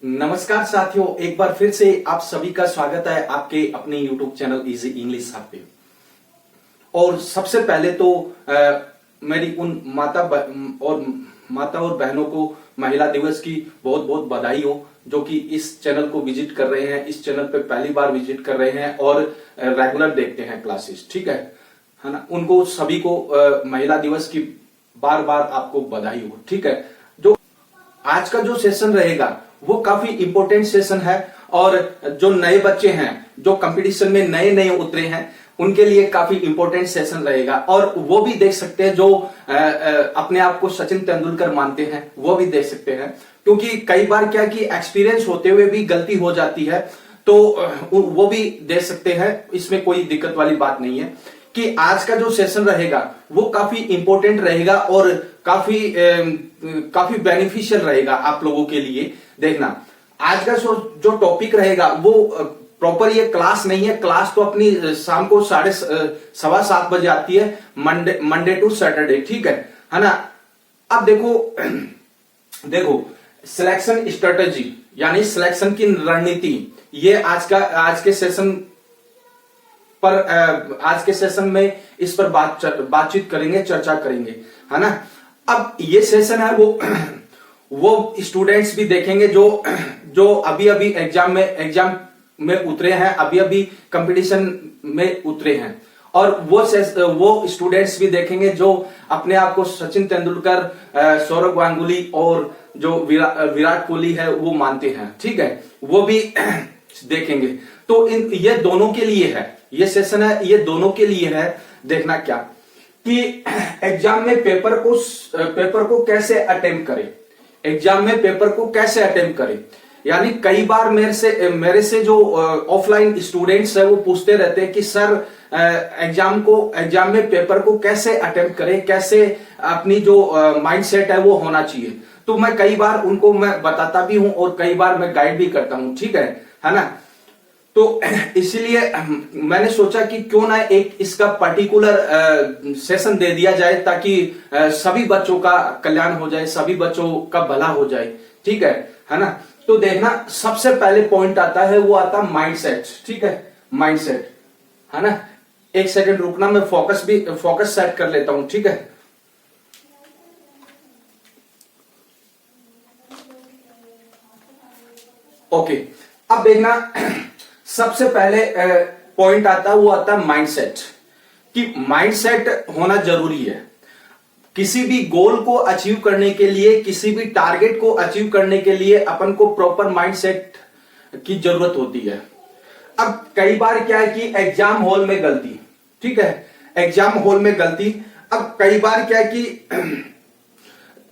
नमस्कार साथियों, एक बार फिर से आप सभी का स्वागत है आपके अपने YouTube channel easy English hub पे। और सबसे पहले तो मेरी उन माता और बहनों को महिला दिवस की बहुत बहुत बधाई हो, जो कि इस चैनल को विजिट कर रहे हैं, इस चैनल पे पहली बार विजिट कर रहे हैं और रेगुलर देखते हैं क्लासेस। ठीक है ना, उनको सभी को महिला दिवस की बार बार आपको बधाई हो। ठीक है, जो आज का जो सेशन रहेगा वो काफी इंपॉर्टेंट सेशन है और जो नए बच्चे हैं, जो कंपटीशन में नए नए उतरे हैं, उनके लिए काफी इंपॉर्टेंट सेशन रहेगा। और वो भी देख सकते हैं जो अपने आप को सचिन तेंदुलकर मानते हैं, वो भी देख सकते हैं, क्योंकि कई बार क्या कि एक्सपीरियंस होते हुए भी गलती हो जाती है, तो वो भी देख सकते हैं। इसमें कोई दिक्कत वाली बात नहीं है कि आज का जो सेशन रहेगा वो काफी इंपॉर्टेंट रहेगा और काफी बेनिफिशियल रहेगा आप लोगों के लिए। देखना, आज का जो टॉपिक रहेगा वो प्रॉपर ये क्लास नहीं है। क्लास तो अपनी शाम को 7:15 बजे आती है, मंडे टू सैटरडे। ठीक है ना। अब देखो सिलेक्शन स्ट्रेटेजी यानी सिलेक्शन की रणनीति, ये आज के सेशन में इस पर बातचीत करेंगे, चर्चा करेंगे, है ना। अब ये सेशन है वो स्टूडेंट्स भी देखेंगे जो अभी एग्जाम में उतरे हैं, अभी कंपटीशन में उतरे हैं, और वो स्टूडेंट्स भी देखेंगे जो अपने आप को सचिन तेंदुलकर, सौरव गांगुली और जो विराट कोहली है वो मानते हैं। ठीक है, वो भी देखेंगे। तो ये दोनों के लिए है, ये सेशन है, ये दोनों के लिए है। देखना क्या कि एग्जाम में पेपर को कैसे अटेम्प्ट करें, एग्जाम में पेपर को कैसे अटेम्प्ट करें। यानी कई बार मेरे से जो ऑफलाइन स्टूडेंट्स है वो पूछते रहते हैं कि सर एग्जाम में पेपर को कैसे अटेम्प्ट करें, कैसे अपनी जो माइंडसेट है वो होना चाहिए। तो मैं कई बार उनको मैं बताता भी हूं और कई बार मैं गाइड भी करता हूं। ठीक है ना। तो इसीलिए मैंने सोचा कि क्यों ना एक इसका पर्टिकुलर सेशन दे दिया जाए, ताकि सभी बच्चों का कल्याण हो जाए, सभी बच्चों का भला हो जाए। ठीक है ना। तो देखना, सबसे पहले पॉइंट आता है, वो आता माइंडसेट। ठीक है, माइंडसेट, है ना। एक सेकंड रुकना, मैं फोकस सेट कर लेता हूं। ठीक है, ओके। अब देखना, सबसे पहले पॉइंट आता है, वो आता है माइंडसेट, कि माइंडसेट होना जरूरी है। किसी भी गोल को अचीव करने के लिए, किसी भी टारगेट को अचीव करने के लिए अपन को प्रॉपर माइंडसेट की जरूरत होती है। अब कई बार क्या है कि एग्जाम हॉल में गलती, ठीक है, एग्जाम हॉल में गलती। अब कई बार क्या है कि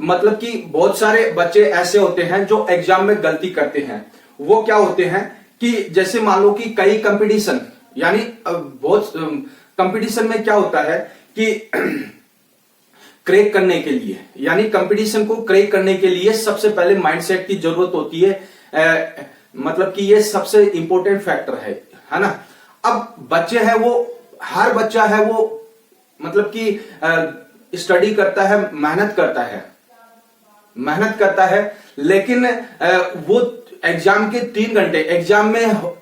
मतलब कि बहुत सारे बच्चे ऐसे होते हैं जो एग्जाम में गलती करते हैं। वो क्या होते हैं कि जैसे मान लो कि कई कंपटीशन, यानी बहुत कंपटीशन में क्या होता है कि क्रेक करने के लिए, यानी कंपटीशन को क्रेक करने के लिए सबसे पहले माइंडसेट की जरूरत होती है। मतलब कि ये सबसे इंपॉर्टेंट फैक्टर है ना। अब बच्चे हैं वो, हर बच्चा है वो मतलब कि स्टडी करता है, मेहनत करता है, लेकिन वो एग्जाम के 3 घंटे,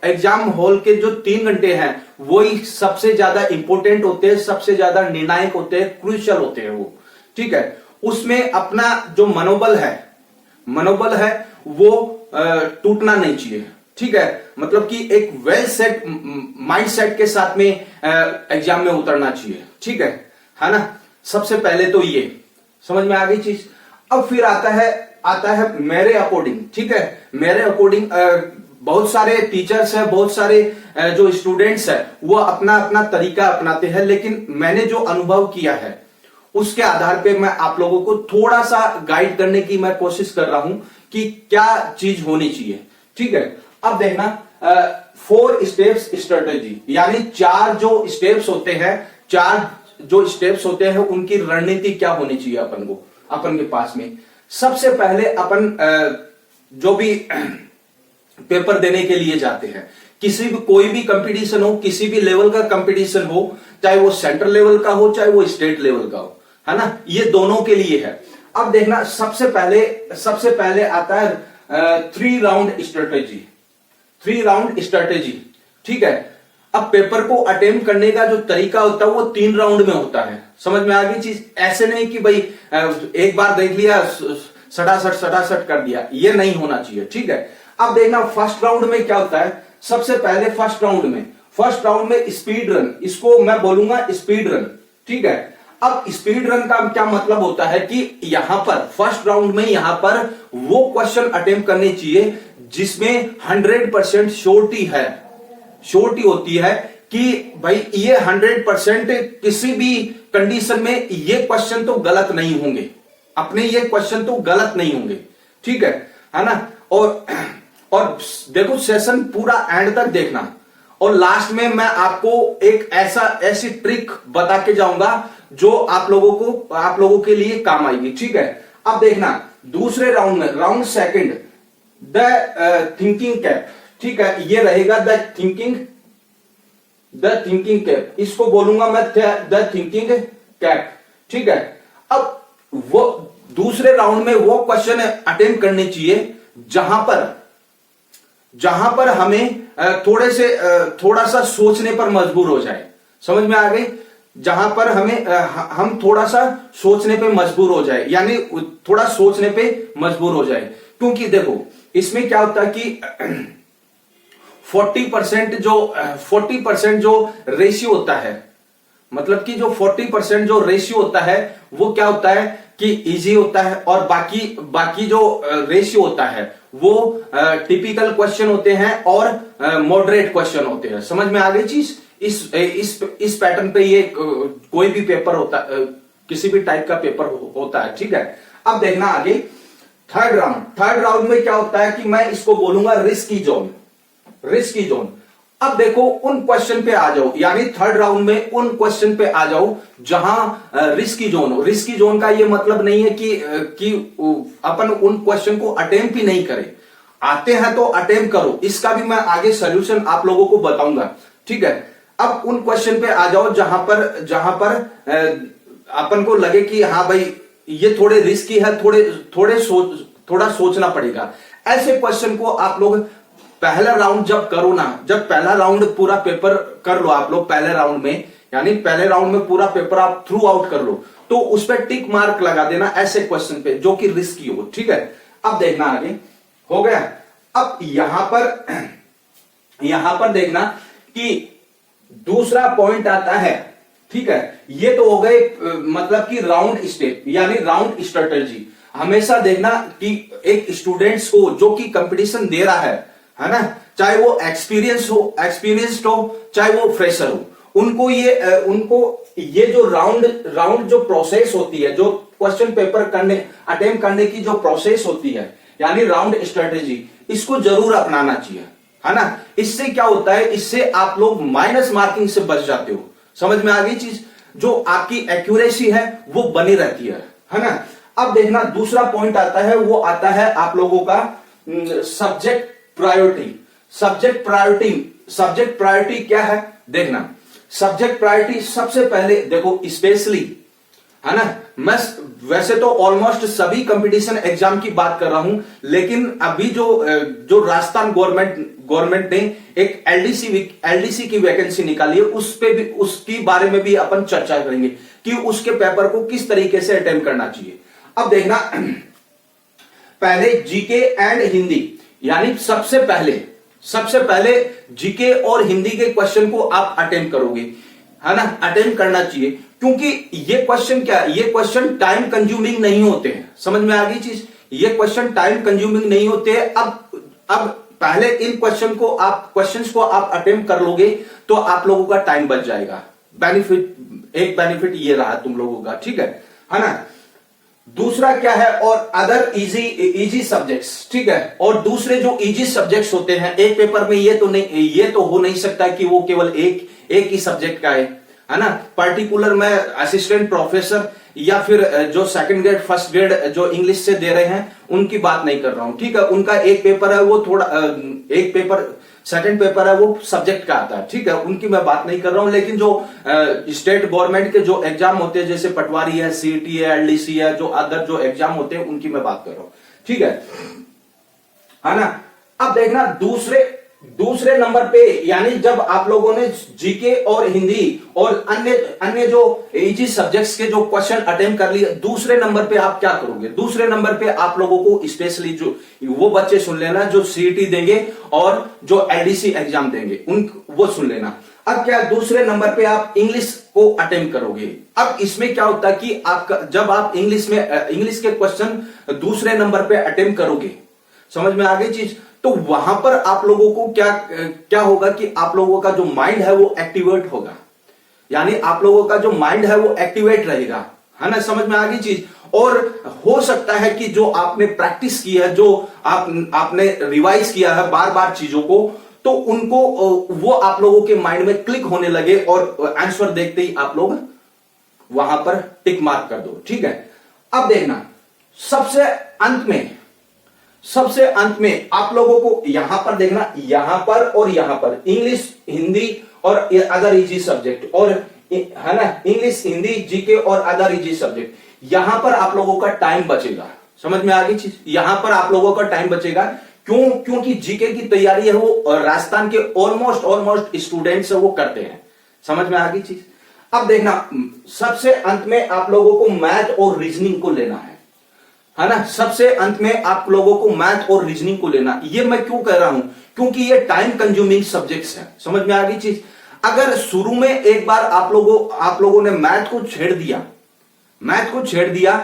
एग्जाम हॉल के जो 3 घंटे हैं वही सबसे ज्यादा इंपॉर्टेंट होते हैं, सबसे ज्यादा निर्णायक होते हैं, क्रूशियल होते हैं वो। ठीक है, उसमें अपना जो मनोबल है वो टूटना नहीं चाहिए। ठीक है, मतलब कि एक वेल सेट माइंड सेट के साथ में एग्जाम में उतरना चाहिए। ठीक है ना। सबसे पहले तो ये समझ में आ गई चीज। अब फिर आता है मेरे अकॉर्डिंग। ठीक है, मेरे अकॉर्डिंग बहुत सारे टीचर्स हैं, बहुत सारे जो स्टूडेंट्स हैं वो अपना अपना तरीका अपनाते हैं, लेकिन मैंने जो अनुभव किया है उसके आधार पे मैं आप लोगों को थोड़ा सा गाइड करने की मैं कोशिश कर रहा हूं कि क्या चीज होनी चाहिए। ठीक है, अब देखना, 4 स्टेप्स स्ट्रेटेजी, यानी 4 जो स्टेप्स होते हैं उनकी रणनीति क्या होनी चाहिए अपन के पास में। सबसे पहले अपन जो भी पेपर देने के लिए जाते हैं, कोई भी कंपटीशन हो, किसी भी लेवल का कंपटीशन हो, चाहे वो सेंट्रल लेवल का हो, चाहे वो स्टेट लेवल का हो, है ना, ये दोनों के लिए है। अब देखना सबसे पहले आता है 3 राउंड स्ट्रेटेजी। 3 राउंड स्ट्रेटेजी, ठीक है। अब पेपर को अटेम्प्ट करने का जो तरीका होता है वो 3 राउंड में होता है। समझ में आ गई चीज? ऐसे नहीं कि भाई एक बार देख लिया सटासट कर दिया, ये नहीं होना चाहिए, ठीक है। अब देखना फर्स्ट राउंड में क्या होता है। सबसे पहले फर्स्ट राउंड में स्पीड रन, इसको मैं बोलूंगा स्पीड रन, ठीक है। अब स्पीड रन का क्या मतलब होता है कि यहां पर फर्स्ट राउंड में यहां पर वो क्वेश्चन अटेम्प्ट करने चाहिए जिसमें 100% श्योरिटी होती है कि भाई ये 100% किसी भी कंडीशन में ये क्वेश्चन तो गलत नहीं होंगे, अपने ये क्वेश्चन तो गलत नहीं होंगे, ठीक है ना। और देखो सेशन पूरा एंड तक देखना, और लास्ट में मैं आपको एक ऐसी ट्रिक बता के जाऊंगा जो आप लोगों के लिए काम आएगी, ठीक है। अब देखना दूसरे राउंड में, round second, the thinking cap, ठीक है। ये रहेगा द थिंकिंग कैप, इसको बोलूंगा मैं द थिंकिंग कैप, ठीक है। अब वो दूसरे राउंड में वो क्वेश्चन अटेम्प्ट करने चाहिए जहां पर हमें थोड़ा सा सोचने पर मजबूर हो जाए। समझ में आ गई? जहां पर हम थोड़ा सा सोचने पे मजबूर हो जाए, यानी थोड़ा सोचने पे मजबूर हो जाए। क्योंकि देखो इसमें क्या होता है कि 40% जो रेशियो होता है, मतलब कि जो 40% जो रेशियो होता है वो क्या होता है कि इजी होता है, और बाकी जो रेशियो होता है वो टिपिकल क्वेश्चन होते हैं और मॉडरेट क्वेश्चन होते हैं। समझ में आ गई चीज? इस पैटर्न पे ये कोई भी पेपर होता, किसी भी टाइप का पेपर होता है, ठीक है। अब देखना आगे थर्ड राउंड में क्या होता है कि मैं इसको बोलूंगा रिस्की जोन। अब देखो उन क्वेश्चन पे आ जाओ, यानी थर्ड राउंड में उन क्वेश्चन पे आ जाओ जहां रिस्की जोन का ये मतलब नहीं है कि अपन उन क्वेश्चन को अटेम्प्ट ही नहीं करें, आते हैं तो अटेम्प्ट करो। इसका भी मैं आगे सॉल्यूशन आप लोगों को बताऊंगा, ठीक है। अब उन क्वेश्चन पे आ जाओ जहां पर अपन को लगे कि हाँ भाई ये थोड़े रिस्की है, थोड़ा सोचना पड़ेगा। ऐसे क्वेश्चन को आप लोग पहला राउंड जब करो ना, जब पहला राउंड पूरा पेपर कर लो आप लोग पहले राउंड में, यानी पहले राउंड में पूरा पेपर आप थ्रू आउट कर लो, तो उस पर टिक मार्क लगा देना ऐसे क्वेश्चन पे जो कि रिस्की हो, ठीक है। अब देखना आगे हो गया। अब यहां पर देखना कि दूसरा पॉइंट आता है, ठीक है। ये तो हो गए मतलब कि राउंड स्टेप यानी राउंड स्ट्रेटेजी। हमेशा देखना कि एक स्टूडेंट्स को जो कि कंपटीशन दे रहा है ना, चाहे वो एक्सपीरियंस्ड हो चाहे वो फ्रेशर हो, उनको ये जो राउंड जो प्रोसेस होती है, जो क्वेश्चन पेपर अटेम्प्ट करने की जो प्रोसेस होती है, यानी राउंड स्ट्रेटेजी, इसको जरूर अपनाना चाहिए, है ना। इससे क्या होता है, इससे आप लोग माइनस मार्किंग से बच जाते हो। समझ में आ गई चीज? जो आपकी एक्यूरेसी है वो बनी रहती है ना। अब देखना दूसरा पॉइंट आता है, वो आता है आप लोगों का सब्जेक्ट प्रायोरिटी क्या है देखना। सब्जेक्ट प्रायोरिटी सबसे पहले देखो, स्पेशली, है ना, मैं वैसे तो ऑलमोस्ट सभी कंपटीशन एग्जाम की बात कर रहा हूं, लेकिन अभी जो राजस्थान गवर्नमेंट ने एक एलडीसी की वैकेंसी निकाली है, उसकी बारे में भी अपन चर्चा करेंगे कि उसके पेपर को किस तरीके से अटेम्प्ट करना चाहिए। अब देखना पहले जीके एंड हिंदी, यानी सबसे पहले जीके और हिंदी के क्वेश्चन को आप अटेम्प्ट करोगे, है ना, अटेम्प्ट करना चाहिए, क्योंकि ये क्वेश्चन क्या है, ये क्वेश्चन टाइम कंज्यूमिंग नहीं होते हैं। समझ में आ गई चीज? ये क्वेश्चन टाइम कंज्यूमिंग नहीं होते हैं। अब पहले इन क्वेश्चंस को आप अटेम्प्ट कर लोगे तो आप लोगों का टाइम बच जाएगा। एक बेनिफिट ये रहा तुम लोगों का, ठीक है ना। दूसरा क्या है, और अदर इजी सब्जेक्ट्स, ठीक है। और दूसरे जो इजी सब्जेक्ट्स होते हैं, एक पेपर में ये तो हो नहीं सकता कि वो केवल एक ही सब्जेक्ट का है ना। पर्टिकुलर मैं असिस्टेंट प्रोफेसर या फिर जो सेकंड ग्रेड फर्स्ट ग्रेड जो इंग्लिश से दे रहे हैं उनकी बात नहीं कर रहा हूं, ठीक है। उनका एक पेपर है, वो थोड़ा एक पेपर सेकंड पेपर है वो सब्जेक्ट का आता है, ठीक है, उनकी मैं बात नहीं कर रहा हूं। लेकिन जो स्टेट गवर्नमेंट के जो एग्जाम होते हैं, जैसे पटवारी है, सीईटी है, एलडीसी है, जो अदर जो एग्जाम होते हैं उनकी मैं बात कर रहा हूं, ठीक है ना। अब देखना दूसरे नंबर पे, यानी जब आप लोगों ने जीके और हिंदी और अन्य जो इजी सब्जेक्ट्स के जो क्वेश्चन अटेम्प्ट कर लिए, दूसरे नंबर पे आप क्या करोगे? दूसरे नंबर पे आप लोगों को स्पेशली जो वो बच्चे सुन लेना जो सीईटी देंगे और जो एलडीसी एग्जाम देंगे वो सुन लेना। अब क्या दूसरे नंबर पे आप इंग्लिश को अटेम्प्ट करोगे। अब इसमें क्या होता है कि आपका जब आप इंग्लिश के क्वेश्चन दूसरे नंबर पे अटेम्प्ट करोगे, समझ में आ गई चीज, तो वहां पर आप लोगों को क्या होगा कि आप लोगों का जो माइंड है वो एक्टिवेट होगा, यानी आप लोगों का जो माइंड है वो एक्टिवेट रहेगा, है ना, समझ में आ गई चीज। और हो सकता है कि जो आपने प्रैक्टिस की है, जो आपने रिवाइज किया है बार बार चीजों को, तो उनको वो आप लोगों के माइंड में क्लिक होने लगे और आंसर देखते ही आप लोग वहां पर टिक मार्क कर दो, ठीक है। अब देखना सबसे अंत में आप लोगों को यहां पर देखना, यहां पर और यहां पर इंग्लिश, हिंदी और अदर इजी सब्जेक्ट, और है ना, इंग्लिश, हिंदी, जीके और अदर इजी सब्जेक्ट, यहां पर आप लोगों का टाइम बचेगा। समझ में आ गई चीज, यहां पर आप लोगों का टाइम बचेगा। क्योंकि जीके की तैयारी है वो राजस्थान के ऑलमोस्ट स्टूडेंट्स वो करते हैं। समझ में आ गई चीज। अब देखना सबसे अंत में आप लोगों को मैथ और रीजनिंग को लेना है ना, सबसे अंत में आप लोगों को मैथ और रीजनिंग को लेना। ये मैं क्यों कह रहा हूं, क्योंकि ये टाइम कंज्यूमिंग सब्जेक्ट्स हैं। समझ में आ गई चीज। अगर शुरू में एक बार आप लोगों ने मैथ को छेड़ दिया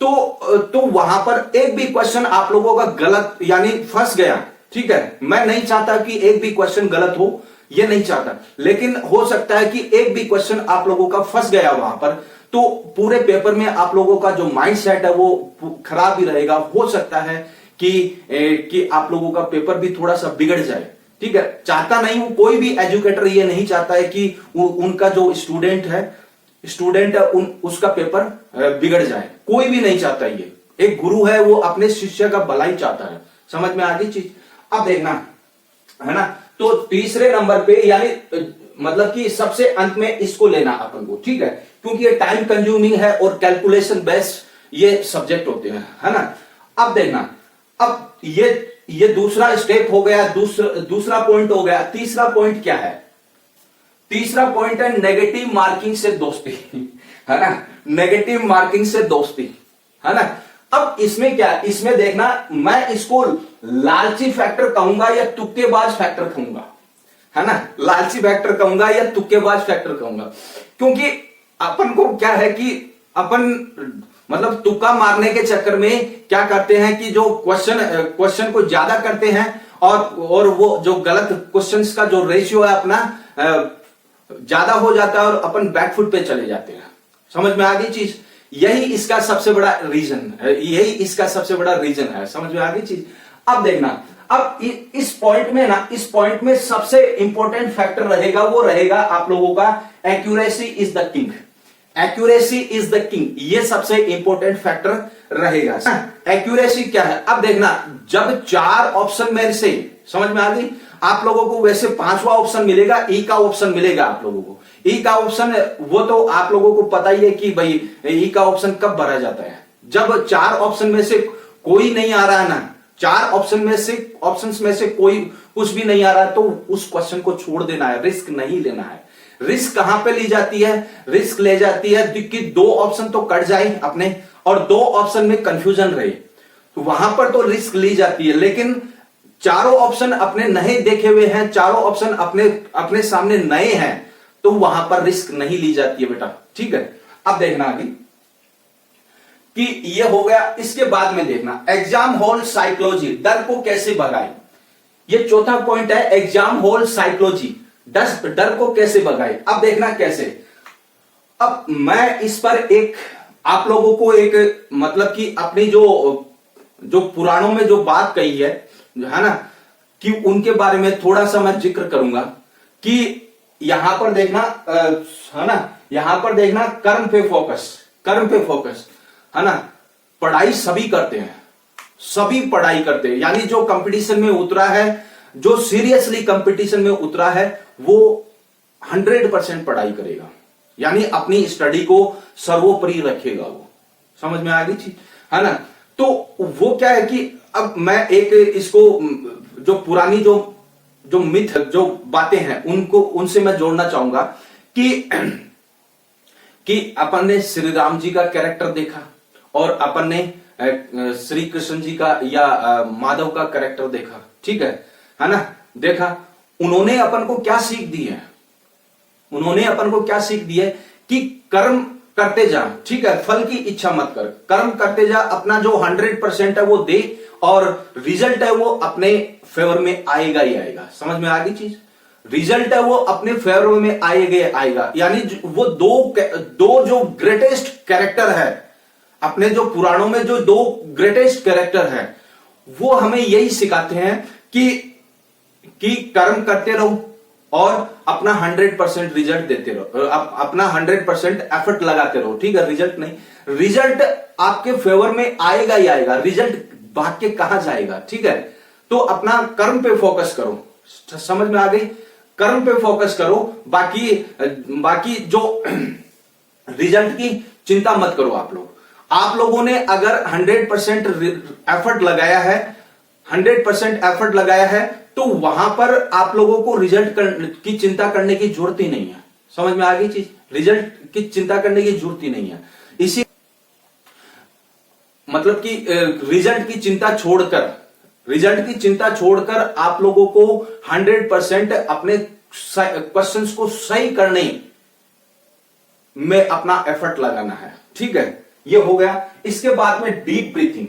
तो वहां पर एक भी क्वेश्चन आप लोगों का गलत, यानी फंस गया, ठीक है। मैं नहीं चाहता कि एक भी क्वेश्चन गलत हो, ये नहीं चाहता, लेकिन हो सकता है कि एक भी क्वेश्चन आप लोगों का फंस गया वहां पर, तो पूरे पेपर में आप लोगों का जो माइंड सेट है वो खराब ही रहेगा। हो सकता है कि आप लोगों का पेपर भी थोड़ा सा बिगड़ जाए, ठीक है। चाहता नहीं हूं, कोई भी एजुकेटर ये नहीं चाहता है कि उनका जो स्टूडेंट है उसका पेपर बिगड़ जाए, कोई भी नहीं चाहता। ये एक गुरु है, वो अपने शिष्य का भला ही चाहता है। समझ में आ गई चीज। अब देखना, है ना, तो तीसरे नंबर पे, यानी मतलब कि सबसे अंत में इसको लेना अपन को, ठीक है, क्योंकि ये टाइम कंज्यूमिंग है और कैलकुलेशन बेस्ड ये सब्जेक्ट होते हैं, है ना। अब देखना, अब ये दूसरा स्टेप हो गया, दूसरा पॉइंट हो गया। तीसरा पॉइंट क्या है? तीसरा पॉइंट है नेगेटिव मार्किंग से दोस्ती, है ना, नेगेटिव मार्किंग से दोस्ती, है ना। अब इसमें क्या, इसमें देखना, मैं इसको लालची फैक्टर कहूंगा या तुक्केबाज फैक्टर कहूंगा, है ना, लालची फैक्टर कहूंगा या तुक्केबाज फैक्टर कहूंगा। क्योंकि अपन को क्या है कि अपन मतलब तुक्का मारने के चक्कर में क्या करते हैं कि जो क्वेश्चन को ज्यादा करते हैं और वो जो गलत क्वेश्चंस का जो रेशियो है अपना ज्यादा हो जाता है और अपन बैकफुट पे चले जाते हैं। समझ में आ गई चीज। यही इसका सबसे बड़ा रीजन है, समझ में आ गई चीज। अब देखना, अब इस पॉइंट में सबसे इंपॉर्टेंट फैक्टर रहेगा, वो रहेगा आप लोगों का accuracy is the king. Accuracy is the king, ये सबसे इंपॉर्टेंट फैक्टर रहेगा। एक्यूरेसी क्या है? अब देखना, जब 4 ऑप्शन में से, समझ में आ गई, आप लोगों को वैसे 5वां ऑप्शन मिलेगा, ई का ऑप्शन मिलेगा आप लोगों को। ई का ऑप्शन वो तो आप लोगों को पता ही है कि भाई ई का ऑप्शन कब भरा जाता है, जब 4 ऑप्शन में से कोई नहीं आ रहा है ना, 4 ऑप्शन में से कोई कुछ भी नहीं आ रहा है, तो उस क्वेश्चन को छोड़ देना है, रिस्क नहीं लेना है। रिस्क कहां पे ली जाती है? रिस्क ले जाती है कि 2 ऑप्शन तो कट जाए अपने और 2 ऑप्शन में कंफ्यूजन रहे, तो वहां पर तो रिस्क ली जाती है। लेकिन चारों ऑप्शन अपने नए देखे हुए हैं, चारों ऑप्शन अपने सामने नए हैं, तो वहां पर रिस्क नहीं ली जाती है बेटा, ठीक है। अब देखना आगे कि ये हो गया। इसके बाद में देखना एग्जाम हॉल साइकोलॉजी, डर को कैसे भगाए। ये चौथा पॉइंट है, एग्जाम हॉल साइकोलॉजी, डर को कैसे भगाए। अब देखना कैसे। अब मैं इस पर आप लोगों को मतलब कि अपनी जो पुराणों में जो बात कही है ना, कि उनके बारे में थोड़ा सा मैं जिक्र करूंगा कि यहां पर देखना, है ना, यहां पर देखना कर्म पे फोकस, है ना। पढ़ाई सभी करते हैं, यानी जो कंपटीशन में उतरा है, जो सीरियसली कंपटीशन में उतरा है वो 100% पढ़ाई करेगा, यानी अपनी स्टडी को सर्वोपरि रखेगा। वो समझ में आ गई चीज, है ना। तो वो क्या है कि अब मैं एक इसको जो पुरानी जो मिथ जो बातें हैं उनको उनसे मैं जोड़ना चाहूंगा कि अपन ने श्री राम जी का कैरेक्टर देखा और अपन ने श्री कृष्ण जी का या माधव का कैरेक्टर देखा, ठीक है ना, देखा। उन्होंने अपन को क्या सीख दी है, उन्होंने अपन को क्या सीख दी है कि कर्म करते जा, ठीक है, फल की इच्छा मत कर, कर्म करते जा, अपना जो 100% है वो दे और रिजल्ट है वो अपने फेवर में आएगा ही आएगा। समझ में आ गई चीज, रिजल्ट है वो अपने फेवर में आएगा। यानी वो दो जो ग्रेटेस्ट कैरेक्टर है अपने जो पुराणों में, जो दो ग्रेटेस्ट कैरेक्टर है वो हमें यही सिखाते हैं कि कर्म करते रहो और अपना 100% रिजल्ट देते रहो, अपना 100% एफर्ट लगाते रहो, ठीक है। रिजल्ट नहीं, रिजल्ट आपके फेवर में आएगा ही आएगा, रिजल्ट भाग के कहां जाएगा, ठीक है। तो अपना कर्म पे फोकस करो, समझ में आ गई, कर्म पे फोकस करो, बाकी जो रिजल्ट की चिंता मत करो। आप लोगों ने अगर 100% एफर्ट लगाया है, 100% एफर्ट लगाया है, तो वहां पर आप लोगों को रिजल्ट की चिंता करने की जरूरत ही नहीं है। समझ में आ गई चीज, रिजल्ट की चिंता करने की जरूरत ही नहीं है। इसी मतलब कि रिजल्ट की चिंता छोड़कर आप लोगों को 100% अपने क्वेश्चंस को सही करने में अपना एफर्ट लगाना है, ठीक है। ये हो गया। इसके बाद में डीप ब्रीथिंग।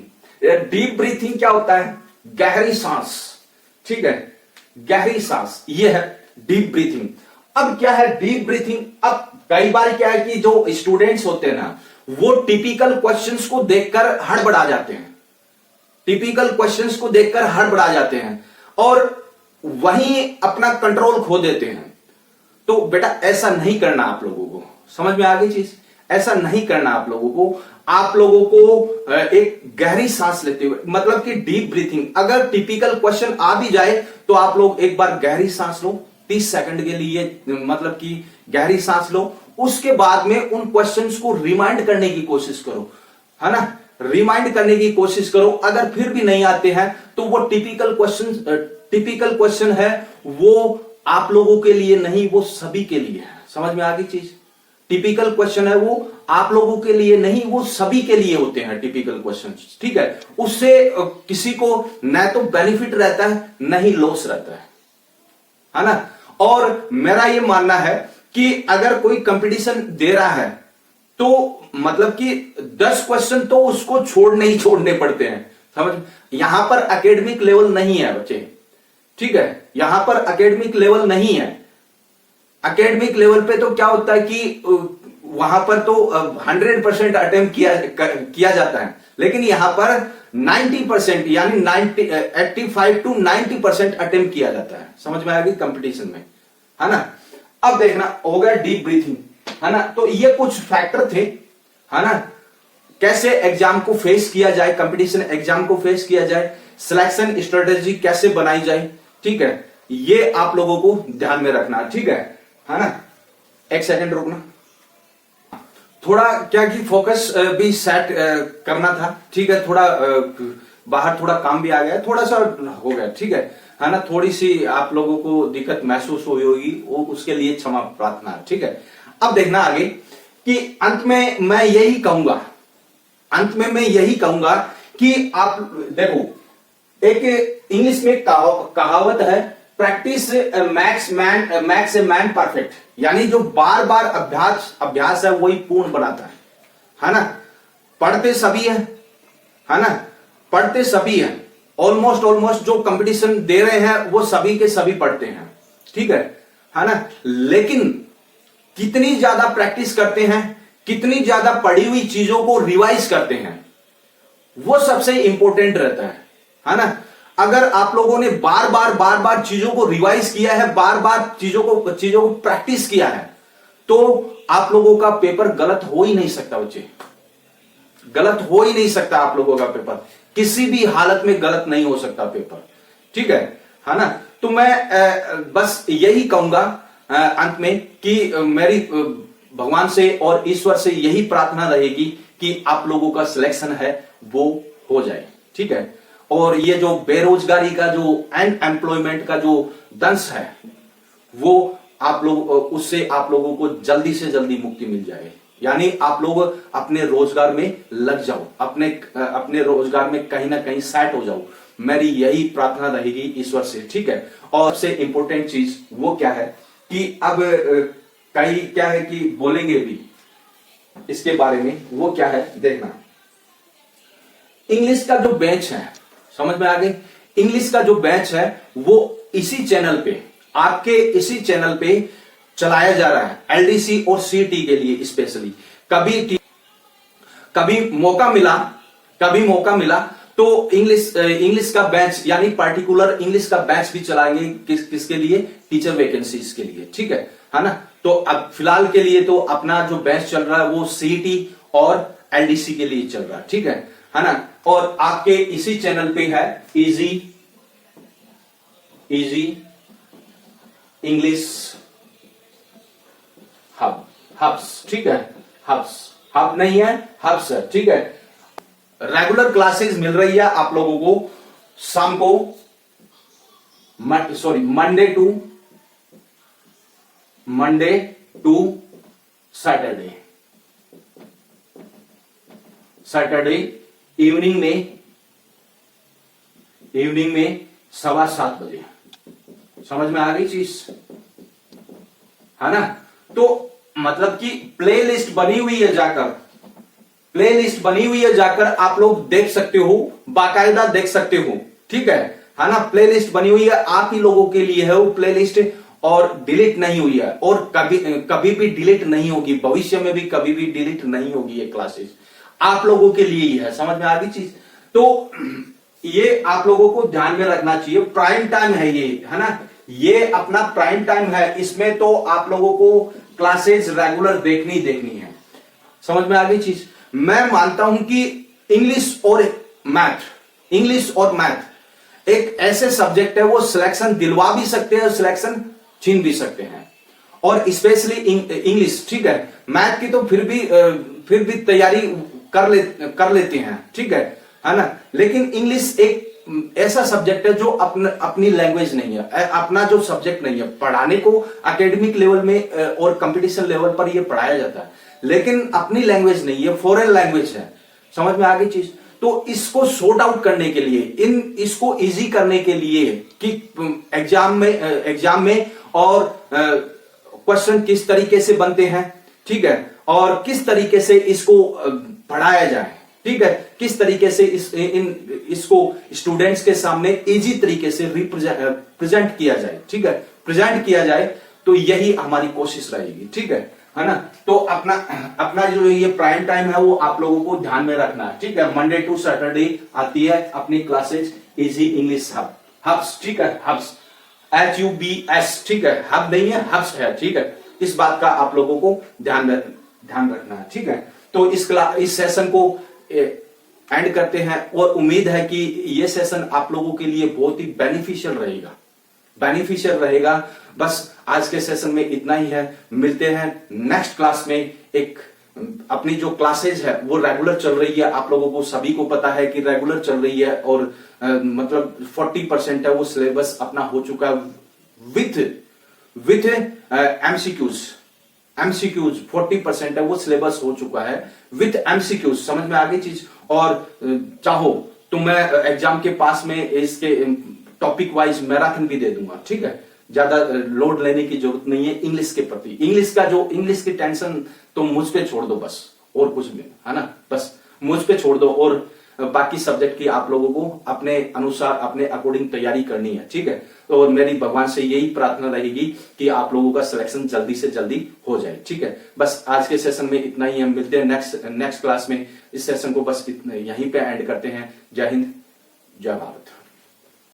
डीप ब्रीथिंग क्या होता है? गहरी सांस, ठीक है, गहरी सांस, ये है डीप ब्रीथिंग। अब क्या है डीप ब्रीथिंग? अब कई बार क्या है कि जो स्टूडेंट्स होते हैं ना, वो टिपिकल क्वेश्चंस को देखकर हड़बड़ा जाते हैं, टिपिकल क्वेश्चंस को देखकर हड़बड़ा जाते हैं और वहीं अपना कंट्रोल खो देते हैं। तो बेटा ऐसा नहीं करना आप लोगों को, समझ में आ गई चीज, ऐसा नहीं करना आप लोगों को। आप लोगों को एक गहरी सांस लेते हुए, मतलब कि डीप ब्रीथिंग, अगर टिपिकल क्वेश्चन आ भी जाए तो आप लोग एक बार गहरी सांस लो 30 सेकंड के लिए, मतलब कि गहरी सांस लो। उसके बाद में उन क्वेश्चंस को रिमाइंड करने की कोशिश करो, है ना, रिमाइंड करने की कोशिश करो। अगर फिर भी नहीं आते हैं तो वो टिपिकल क्वेश्चन है, वो आप लोगों के लिए नहीं, वो सभी के लिए है। समझ में आ गई चीज, टिपिकल क्वेश्चन है वो आप लोगों के लिए नहीं, वो सभी के लिए होते हैं टिपिकल क्वेश्चन, ठीक है। उससे किसी को न तो बेनिफिट रहता है न ही लॉस रहता है ना। और मेरा ये मानना है कि अगर कोई कंपटीशन दे रहा है तो मतलब कि 10 क्वेश्चन तो उसको छोड़ने पड़ते हैं। समझ, यहां पर एकेडमिक लेवल नहीं है बच्चे, ठीक है, यहां पर एकेडमिक लेवल नहीं है। एकेडमिक लेवल पे तो क्या होता है कि वहां पर तो 100% अटेम्प्ट किया जाता है, लेकिन यहां पर 90% यानी 85 to 90% अटेम्प्ट किया जाता है। समझ में आ गई कंपटीशन में, है ना। अब देखना हो गया डीप ब्रीथिंग, है ना। तो ये कुछ फैक्टर थे, है ना, कैसे एग्जाम को फेस किया जाए, कंपटीशन एग्जाम को फेस किया जाए, सिलेक्शन स्ट्रेटेजी कैसे बनाई जाए, ठीक है, ये आप लोगों को ध्यान में रखना, ठीक है ना। एक सेकंड रुकना, थोड़ा क्या कि फोकस भी सेट करना था, ठीक है। थोड़ा बाहर थोड़ा काम भी आ गया, थोड़ा सा हो गया, ठीक है ना। थोड़ी सी आप लोगों को दिक्कत महसूस हुई होगी, वो उसके लिए क्षमा प्रार्थना, ठीक है। अब देखना आगे कि अंत में मैं यही कहूंगा कि आप देखो, एक इंग्लिश में कहावत है, practice max a man perfect, यानी जो बार बार अभ्यास है वही पूर्ण बनाता है ना। पढ़ते सभी है, ऑलमोस्ट जो कंपटीशन दे रहे हैं वो सभी के सभी पढ़ते हैं, ठीक है ना। लेकिन कितनी ज्यादा प्रैक्टिस करते हैं, कितनी ज्यादा पढ़ी हुई चीजों को रिवाइज करते हैं, वो सबसे इंपॉर्टेंट रहता है ना। अगर आप लोगों ने बार बार चीजों को रिवाइज किया है, बार बार चीजों को प्रैक्टिस किया है, तो आप लोगों का पेपर गलत हो ही नहीं सकता बच्चे, गलत हो ही नहीं सकता आप लोगों का पेपर, किसी भी हालत में गलत नहीं हो सकता पेपर, ठीक है ना। तो मैं बस यही कहूंगा अंत में कि मेरी भगवान से और ईश्वर से यही प्रार्थना रहेगी कि आप लोगों का सिलेक्शन है वो हो जाए, ठीक है। और ये जो बेरोजगारी का जो अनएम्प्लॉयमेंट का जो दंश है वो आप लोग उससे आप लोगों को जल्दी से जल्दी मुक्ति मिल जाए, यानी आप लोग अपने रोजगार में लग जाओ, अपने रोजगार में कहीं ना कहीं सेट हो जाओ। मेरी यही प्रार्थना रहेगी ईश्वर से, ठीक है। और सबसे इंपॉर्टेंट चीज वो क्या है कि अब कई क्या है कि बोलेंगे भी इसके बारे में, वो क्या है देखना। इंग्लिश का जो बैच है, समझ में आ गई, इंग्लिश का जो बैच है वो इसी चैनल पे, आपके इसी चैनल पे चलाया जा रहा है, एलडीसी और सीटी के लिए स्पेशली। कभी मौका मिला तो इंग्लिश का बैच यानी पार्टिकुलर इंग्लिश का बैच भी चलाएंगे, किसके लिए, टीचर वैकेंसीज के लिए, ठीक है ना। तो अब फिलहाल के लिए तो अपना जो बैच चल रहा है वो सीटी और एलडीसी के लिए चल रहा है, ठीक है ना। और आपके इसी चैनल पे है इजी इंग्लिश हब्स, ठीक है, हब नहीं है, हब्स है, ठीक है। रेगुलर क्लासेस मिल रही है आप लोगों को शाम को, मंडे टू सैटरडे इवनिंग में 7:15 बजे। समझ में आ गई चीज, है ना। तो मतलब कि प्लेलिस्ट बनी हुई है, जाकर आप लोग देख सकते हो, बाकायदा देख सकते हो, ठीक है ना। प्लेलिस्ट बनी हुई है, आप ही लोगों के लिए है वो प्लेलिस्ट, और डिलीट नहीं हुई है, और कभी भी डिलीट नहीं होगी, भविष्य में भी कभी भी डिलीट नहीं होगी। ये क्लासेस आप लोगों के लिए ही है, समझ में आ गई चीज। तो ये आप लोगों को ध्यान में रखना चाहिए, प्राइम टाइम है ये, है ना, ये अपना प्राइम टाइम है। इसमें तो आप लोगों को क्लासेस रेगुलर देखनी है, समझ में आ गई चीज। मैं मानता हूं कि इंग्लिश और मैथ एक ऐसे सब्जेक्ट है, वो सिलेक्शन दिलवा भी सकते हैं, सिलेक्शन छीन भी सकते हैं। और स्पेशली इंग्लिश, ठीक है, मैथ की तो फिर भी तैयारी कर लेते हैं, ठीक है ना। लेकिन इंग्लिश एक ऐसा सब्जेक्ट है जो अपनी लैंग्वेज नहीं है, अपना जो सब्जेक्ट नहीं है। पढ़ाने को एकेडमिक लेवल में और कंपटीशन लेवल पर ये पढ़ाया जाता है, लेकिन अपनी लैंग्वेज नहीं है, फॉरेन लैंग्वेज है, समझ में आ गई चीज। तो इसको सॉर्ट आउट करने के लिए, इसको इजी करने के लिए कि एग्जाम में और क्वेश्चन किस तरीके से बनते हैं, ठीक है, और किस तरीके से इसको पढ़ाया जाए, ठीक है, किस तरीके से इसको स्टूडेंट्स के सामने इजी तरीके से प्रेजेंट किया जाए, ठीक है, प्रेजेंट किया जाए। तो यही हमारी कोशिश रहेगी, ठीक है ना। तो अपना जो ये प्राइम टाइम है वो आप लोगों को ध्यान में रखना है, ठीक है। मंडे टू सैटरडे आती है अपनी क्लासेज इजी इंग्लिश हब्स, ठीक है, हब्स HUBS, ठीक है, हब नहीं है, हब्स है, ठीक है। इस बात का आप लोगों को ध्यान रखना है, ठीक है। तो इस सेशन को एंड करते हैं, और उम्मीद है कि ये सेशन आप लोगों के लिए बहुत ही बेनिफिशियल रहेगा। बस आज के सेशन में इतना ही है, मिलते हैं नेक्स्ट क्लास में। एक अपनी जो क्लासेज है वो रेगुलर चल रही है, आप लोगों को सभी को पता है कि रेगुलर चल रही है, और मतलब 40% है वो सिलेबस अपना हो चुका है विथ एमसीक्यूज 40% है वो सिलेबस हो चुका है विथ एमसीक्यूज, समझ में आ गई चीज। और चाहो तो मैं एग्जाम के पास में इसके टॉपिक वाइज मैराथन भी दे दूंगा, ठीक है। ज्यादा लोड लेने की जरूरत नहीं है इंग्लिश के प्रति। इंग्लिश की टेंशन तो मुझ पे छोड़ दो बस, और कुछ भी, है ना, बस मुझ पे छोड़ दो, और बाकी सब्जेक्ट की आप लोगों को अपने अनुसार अपने अकॉर्डिंग तैयारी करनी है, ठीक है। तो और मेरी भगवान से यही प्रार्थना रहेगी कि आप लोगों का सिलेक्शन जल्दी से जल्दी हो जाए, ठीक है। बस आज के सेशन में इतना ही, हम मिलते हैं नेक्स्ट क्लास में। इस सेशन को बस यहीं पे एंड करते हैं। जय हिंद, जय भारत।